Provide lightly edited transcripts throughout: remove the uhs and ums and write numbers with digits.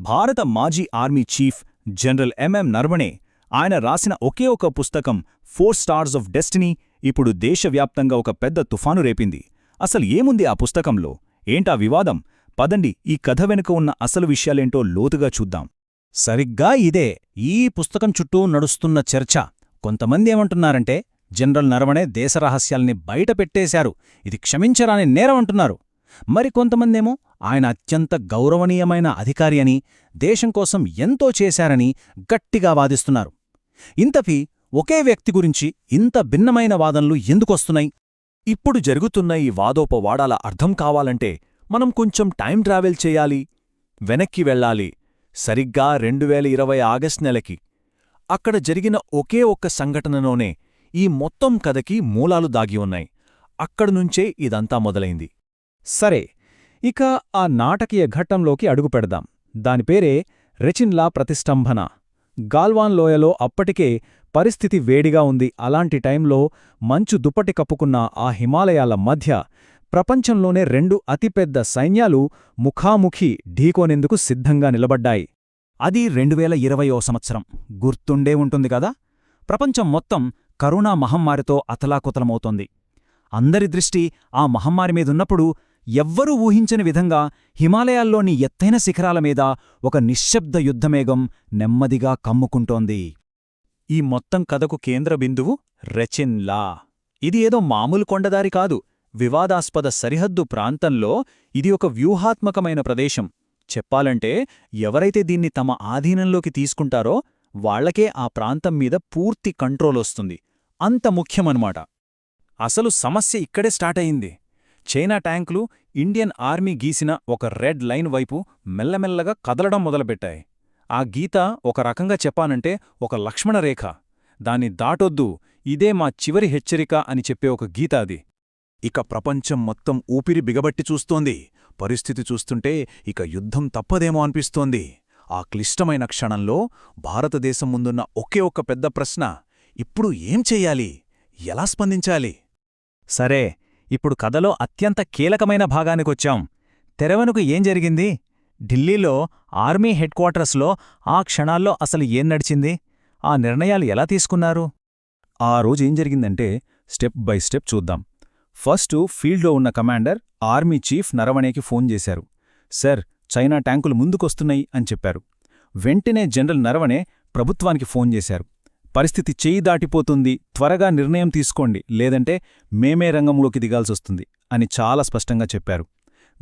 భారత మాజీ army chief general MM Naravane ఆయన రాసిన ఒకే ఒక పుస్తకం 4 స్టార్స్ ఆఫ్ డెస్టినీ ఇప్పుడు దేశవ్యాప్తంగా ఒక పెద్ద తుఫాను రేపింది. అసలు ఏముంది ఆ పుస్తకంలో, ఏంటా వివాదం? పదండి ఈ కథ వెనుక ఉన్న అసలు విషయాలేంటో లోతుగా చూద్దాం. సరిగ్గా ఇదే ఈ పుస్తకం చుట్టూ నడుస్తున్న చర్చ. కొంతమంది ఏమంటున్నారంటే జనరల్ నరవణే దేశరహస్యాల్ని బయటపెట్టేశారు, ఇది క్షమించరాని నేరం అంటున్నారు. మరికొంతమందేమో ఆయన అత్యంత గౌరవనీయమైన అధికారి అని, దేశం కోసం ఎంతో చేశారని గట్టిగా వాదిస్తున్నారు. ఇంతకీ ఒకే వ్యక్తి గురించి ఇంత భిన్నమైన వాదనలు ఎందుకొస్తున్నాయి? ఇప్పుడు జరుగుతున్న ఈ వాదోపవాదాల అర్థం కావాలంటే మనం కొంచెం టైం ట్రావెల్ చేయాలి, వెనక్కి వెళ్ళాలి. సరిగ్గా 2020 ఆగస్టు నెలకి అక్కడ జరిగిన ఒకే ఒక్క సంఘటనలోనే ఈ మొత్తం కథకి మూలాలు దాగి ఉన్నాయి. అక్కడనుంచే ఇదంతా మొదలైంది. సరే, ఇక ఆ నాటకీయ ఘట్టంలోకి అడుగుపెడదాం. దానిపేరే రెచిన్లా ప్రతిష్టంభన. గాల్వాన్ లోయలో అప్పటికే పరిస్థితి వేడిగా ఉంది. అలాంటి టైంలో మంచు దుప్పటి కప్పుకున్న ఆ హిమాలయాల మధ్య ప్రపంచంలోనే 2 అతిపెద్ద సైన్యాలు ముఖాముఖి ఢీకోనేందుకు సిద్ధంగా నిలబడ్డాయి. అది 2020 సంవత్సరం. గుర్తుండే ఉంటుంది కదా. ప్రపంచం మొత్తం కరోనా మహమ్మారితో అతలాకుతలమవుతోంది. అందరి దృష్టి ఆ మహమ్మారి మీదున్నప్పుడు ఎవ్వరూ ఊహించని విధంగా హిమాలయాల్లోని ఎత్తైన శిఖరాల మీద ఒక నిశ్శబ్ద యుద్ధమేఘం నెమ్మదిగా కమ్ముకుంటోంది. ఈ మొత్తం కథకు కేంద్ర బిందువు రెచిన్లా. ఇది ఏదో మామూలు కొండదారి కాదు, వివాదాస్పద సరిహద్దు ప్రాంతంలో ఇది ఒక వ్యూహాత్మకమైన ప్రదేశం. చెప్పాలంటే ఎవరైతే దీన్ని తమ ఆధీనంలోకి తీసుకుంటారో వాళ్లకే ఆ ప్రాంతం మీద పూర్తి కంట్రోలొస్తుంది. అంత ముఖ్యమన్నమాట. అసలు సమస్య ఇక్కడే స్టార్టయింది. చైనా ట్యాంకులు ఇండియన్ ఆర్మీ గీసిన ఒక రెడ్ లైన్ వైపు మెల్లమెల్లగా కదలడం మొదలుపెట్టాయి. ఆ గీత ఒక రకంగా చెప్పానంటే ఒక లక్ష్మణరేఖ. దాన్ని దాటొద్దు, ఇదే మా చివరి హెచ్చరిక అని చెప్పే ఒక గీత అది. ఇక ప్రపంచం మొత్తం ఊపిరి బిగబట్టి చూస్తోంది. పరిస్థితి చూస్తుంటే ఇక యుద్ధం తప్పదేమో అనిపిస్తోంది. ఆ క్లిష్టమైన క్షణంలో భారతదేశం ముందున్న ఒకే ఒక్క పెద్ద ప్రశ్న, ఇప్పుడు ఏం చెయ్యాలి, ఎలా స్పందించాలి? సరే, ఇప్పుడు కథలో అత్యంత కీలకమైన భాగానికొచ్చాం. తెరవెనుక ఏం జరిగింది? ఢిల్లీలో ఆర్మీ హెడ్ క్వార్టర్స్లో ఆ క్షణాల్లో అసలు ఏం నడిచింది? ఆ నిర్ణయాలు ఎలా తీసుకున్నారు? ఆ రోజేం జరిగిందంటే స్టెప్ బై స్టెప్ చూద్దాం. ఫస్టు ఫీల్డ్లో ఉన్న కమాండర్ ఆర్మీ చీఫ్ నరవణేకి ఫోన్ చేశారు. సర్, చైనా ట్యాంకులు ముందుకొస్తున్నాయి అని చెప్పారు. వెంటనే జనరల్ నరవణే ప్రభుత్వానికి ఫోన్ చేశారు. పరిస్థితి చెయ్యి దాటిపోతుంది, త్వరగా నిర్ణయం తీసుకోండి, లేదంటే మేమే రంగంలోకి దిగాల్సొస్తుంది అని చాలా స్పష్టంగా చెప్పారు.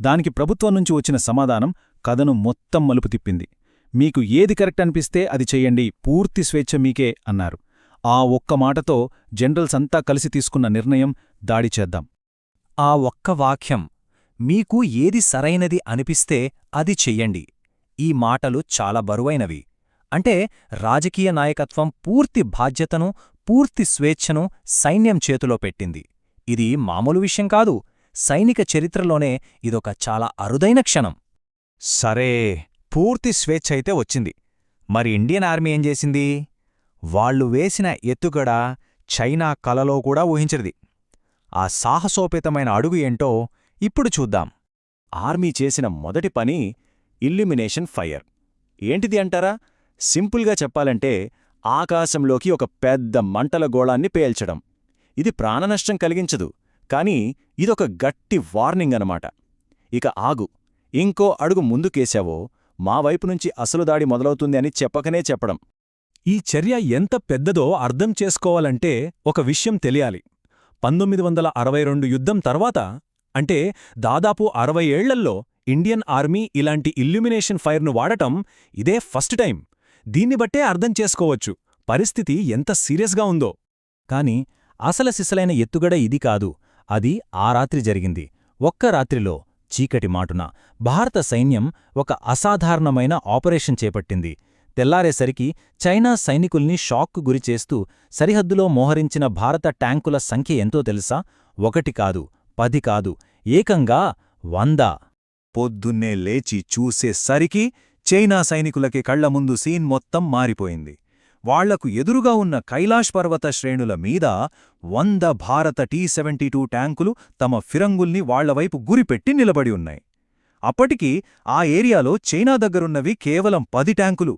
దానికి ప్రభుత్వం నుంచి వచ్చిన సమాధానం కథను మొత్తం మలుపు తిప్పింది. మీకు ఏది కరెక్ట్ అనిపిస్తే అది చెయ్యండి, పూర్తి స్వేచ్ఛ మీకే అన్నారు. ఆ ఒక్క మాటతో జనరల్స్ అంతా కలిసి తీసుకున్న నిర్ణయం, దాడి చేద్దాం. ఆ ఒక్క వాక్యం, మీకు ఏది సరైనది అనిపిస్తే అది చెయ్యండి, ఈ మాటలు చాలా బరువైనవి. అంటే రాజకీయ నాయకత్వం పూర్తి బాధ్యతను, పూర్తి స్వేచ్ఛను సైన్యం చేతిలో పెట్టింది. ఇది మామూలు విషయం కాదు. సైనిక చరిత్రలోనే ఇదొక చాలా అరుదైన క్షణం. సరే, పూర్తి స్వేచ్ఛ అయితే వచ్చింది. మరి ఇండియన్ ఆర్మీ ఏం చేసింది? వాళ్లు వేసిన ఎత్తుగడ చైనా కలలో కూడా ఊహించరిది. ఆ సాహసోపేతమైన అడుగు ఏంటో ఇప్పుడు చూద్దాం. ఆర్మీ చేసిన మొదటి పని ఇల్యూమినేషన్ ఫైర్. ఏంటిది అంటారా? సింపుల్గా చెప్పాలంటే ఆకాశంలోకి ఒక పెద్ద మంటల గోళాన్ని పేల్చడం. ఇది ప్రాణనష్టం కలిగించదు, కానీ ఇదొక గట్టి వార్నింగ్ అనమాట. ఇక ఆగు, ఇంకో అడుగు ముందుకేశావో మా వైపునుంచి అసలు దాడి మొదలవుతుంది అని చెప్పకనే చెప్పడం. ఈ చర్య ఎంత పెద్దదో అర్థం చేసుకోవాలంటే ఒక విషయం తెలియాలి. 1962 యుద్ధం తర్వాత, అంటే దాదాపు 60 ఏళ్లల్లో ఇండియన్ ఆర్మీ ఇలాంటి ఇల్యూమినేషన్ ఫైర్ను వాడటం ఇదే ఫస్ట్ టైం. దీన్ని బట్టే అర్థం చేసుకోవచ్చు పరిస్థితి ఎంత సీరియస్గా ఉందో. కాని అసలు సిసలైన ఎత్తుగడ ఇది కాదు. అది ఆ రాత్రి జరిగింది. ఒక్క రాత్రిలో చీకటి మాటున భారత సైన్యం ఒక అసాధారణమైన ఆపరేషన్ చేపట్టింది. తెల్లారేసరికి చైనా సైనికుల్ని షాక్కు గురిచేస్తూ సరిహద్దులో మోహరించిన భారత ట్యాంకుల సంఖ్య ఎంతో తెలుసా? 1 కాదు, 10 కాదు, ఏకంగా 100. పొద్దున్నే లేచి చూసేసరికి చైనా సైనికులకి కళ్ల ముందు సీన్ మొత్తం మారిపోయింది. వాళ్లకు ఎదురుగా ఉన్న కైలాష్ పర్వత శ్రేణుల మీద 100 భారత T-72 ట్యాంకులు తమ ఫిరంగుల్ని వాళ్లవైపు గురిపెట్టి నిలబడి ఉన్నాయి. అప్పటికి ఆ ఏరియాలో చైనా దగ్గరున్నవి కేవలం 10 ట్యాంకులు.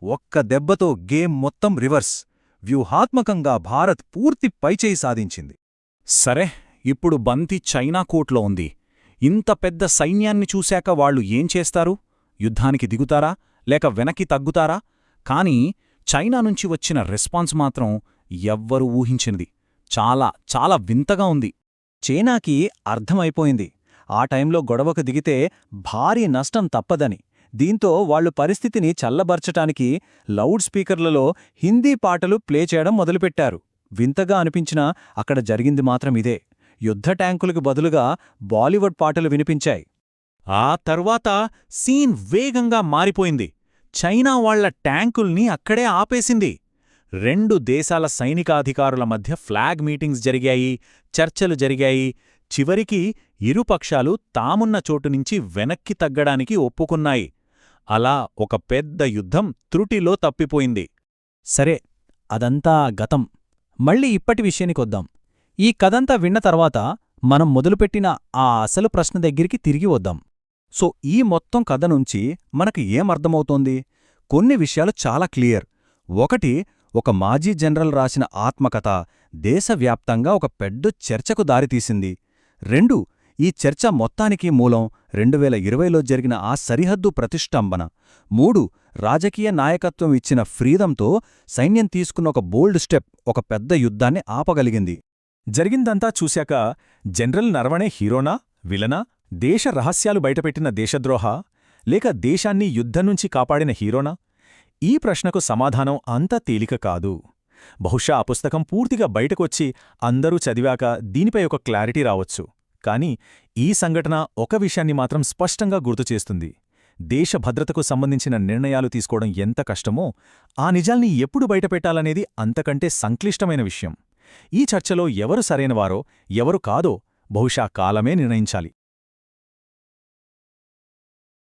ఒక్క దెబ్బతో గేమ్ మొత్తం రివర్స్. వ్యూహాత్మకంగా భారత్ పూర్తి పైచేయి సాధించింది. సరే, ఇప్పుడు బంతి చైనా కోర్టులో ఉంది. ఇంత పెద్ద సైన్యాన్ని చూశాక వాళ్ళు ఏం చేస్తారు? యుద్ధానికి దిగుతారా లేక వెనక్కి తగ్గుతారా? కానీ చైనా నుంచి వచ్చిన రెస్పాన్స్ మాత్రం ఎవ్వరూ ఊహించినది. చాలా చాలా వింతగా ఉంది. చైనాకి అర్థమైపోయింది ఆ టైంలో గొడవకు దిగితే భారీ నష్టం తప్పదని. దీంతో వాళ్లు పరిస్థితిని చల్లబర్చటానికి లౌడ్ స్పీకర్లలో హిందీ పాటలు ప్లే చేయడం మొదలుపెట్టారు. వింతగా అనిపించినా అక్కడ జరిగింది మాత్రం ఇదే. యుద్ధ ట్యాంకులకు బదులుగా బాలీవుడ్ పాటలు వినిపించాయి. ఆ తర్వాత సీన్ వేగంగా మారిపోయింది. చైనా వాళ్ల ట్యాంకుల్ని అక్కడే ఆపేసింది. 2 దేశాల సైనికాధికారుల మధ్య ఫ్లాగ్ మీటింగ్స్ జరిగాయి, చర్చలు జరిగాయి. చివరికి ఇరుపక్షాలు తామున్న చోటునుంచి వెనక్కి తగ్గడానికి ఒప్పుకున్నాయి. అలా ఒక పెద్ద యుద్ధం త్రుటిలో తప్పిపోయింది. సరే, అదంతా గతం. మళ్ళీ ఇప్పటి విషయానికొద్దాం. ఈ కథంతా విన్న తర్వాత మనం మొదలుపెట్టిన ఆ అసలు ప్రశ్న దగ్గరికి తిరిగి వద్దాం. సో ఈ మొత్తం కథ నుంచి మనకు ఏమర్థమవుతోంది? కొన్ని విషయాలు చాలా క్లియర్. ఒకటి, ఒక మాజీ జనరల్ రాసిన ఆత్మకథ దేశవ్యాప్తంగా ఒక పెద్ద చర్చకు దారితీసింది. 2, ఈ చర్చ మొత్తానికి మూలం 2020లో జరిగిన ఆ సరిహద్దు ప్రతిష్టంభన. 3, రాజకీయ నాయకత్వం ఇచ్చిన ఫ్రీడంతో సైన్యం తీసుకున్న ఒక బోల్డ్ స్టెప్ ఒక పెద్ద యుద్ధాన్ని ఆపగలిగింది. జరిగిందంతా చూశాక జనరల్ నరవణే హీరోనా, విలనా? దేశ రహస్యాలు బయటపెట్టిన దేశద్రోహ, లేక దేశాన్ని యుద్ధం నుంచి కాపాడిన హీరోనా? ఈ ప్రశ్నకు సమాధానం అంత తేలిక కాదు. బహుశా ఆ పుస్తకం పూర్తిగా బయటకొచ్చి అందరూ చదివాక దీనిపై ఒక క్లారిటీ రావచ్చు. కానీ ఈ సంఘటన ఒక విషయాన్ని మాత్రం స్పష్టంగా గుర్తుచేస్తుంది. దేశ భద్రతకు సంబంధించిన నిర్ణయాలు తీసుకోవడం ఎంత కష్టమో, ఆ నిజాల్ని ఎప్పుడు బయటపెట్టాలనేది అంతకంటే సంక్లిష్టమైన విషయం. ఈ చర్చలో ఎవరు సరైనవారో, ఎవరు కాదో బహుశా కాలమే నిర్ణయించాలి.